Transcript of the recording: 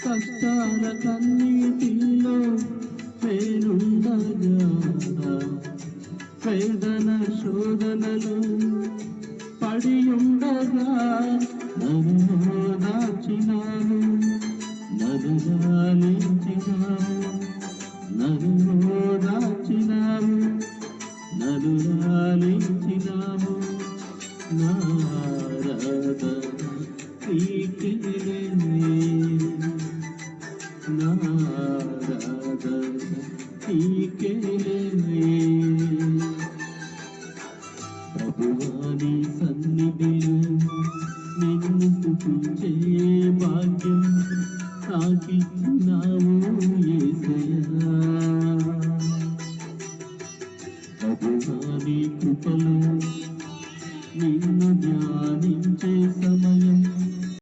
కష్టాల కన్నీటిలో పేరుండగా వేదన శోధనలు పడి ఉండగా నన్ను దాచినాను, నన్ను లాలించినావు, నన్ను దాచినావు, నన్ను లాలించినావు. నారాధన నీకేలే, నారాధన నీకేలే. ప్రభువాని సన్నిధిలో నిన్ను స్తుతించే భాగ్యం నాకిచ్చినావు.